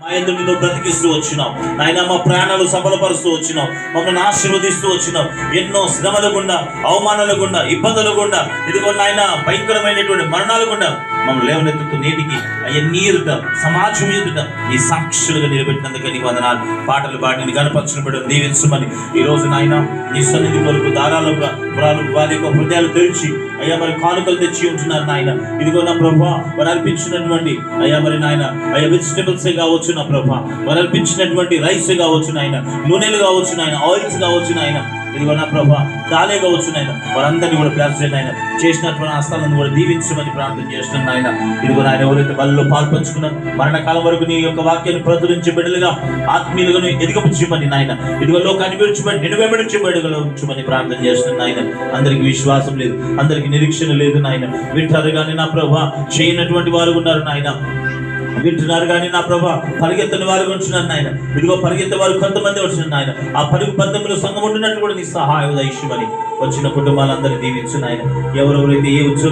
మా ఎందుకు నువ్వు బ్రతికిస్తూ వచ్చినావు నాయన, మా ప్రాణాలు సఫలపరుస్తూ వచ్చినావు, మమ్మల్ని ఆశీర్వదిస్తూ వచ్చినావు. ఎన్నో శ్రమల గుండా, అవమానాల గుండా, ఇబ్బందుల గుండా, ఇదిగో నాయన భయంకరమైనటువంటి మరణాల గుండా మమ్మల్ని లేవనెత్తుతూ నేటికి అవన్నీ ఎదుట, సమాజం ఎదుట నీ సాక్షులుగా నిలబెట్టినందుకే నీ వందనాలు. పాటలు పాడి గణపరచిన బిడ్డలు దీవించమని ఈ రోజు నాయన నీ సన్నిధి వరకు ధారాళంగా వారి యొక్క హృదయాలు తెరిచి అయ్యా మరి కానుకలు తెచ్చి ఉంటున్నారు నాయన. ఇదిగో నా ప్రభా వారు అర్పించినటువంటి అయ్యా మరి నాయన అయ్యా వెజిటబుల్స్ కావచ్చు నా ప్రభా, వారు అర్పించినటువంటి రైస్ కావచ్చు నాయన, నూనెలు కావచ్చు నాయన, ఆయిల్స్ కావచ్చు నాయన, ఇదిగో నా ప్రభా దాలే కావచ్చు నాయన, వారందరినీ కూడా ప్రార్థన ఆయన చేసినటువంటి హస్తాలను కూడా దీవించమని ప్రార్థన చేస్తున్నాను నాయన. ఇదిగో నాయన ఎవరైతే బలలో పాల్పంచుకున్నారు మరణకాలం వరకు నీ యొక్క వాక్యాన్ని ప్రచురించి బిడ్డలుగా ఆత్మీయులుగా ఎదిగపుచ్చమని నాయన, ఇదిగో లోకాన్ని విడిచిపెట్టి నిన్ను వెంబడించబడి ప్రార్థన చేస్తున్నాను నాయన. అందరికి విశ్వాసం లేదు, అందరికి నిరీక్షణ లేదు నాయన. వింటారు కానీ నా ప్రభా చేయనటువంటి వారు ఉన్నారు నాయన, వింటున్నారు కానీ నా ప్రభా పరిగెత్తని వారు ఉంటున్నారు నాయన. ఇదిగో పరిగెత్తే వారు కొంతమంది వచ్చిన నాయన, ఆ పరుగు పందెంలో సంఘం ఉంటున్నట్టు కూడా నీ సహాయం దయచేయమని వచ్చిన కుటుంబాలందరూ దీవించు నాయన. ఎవరెవరైతే ఏ ఉద్యోగం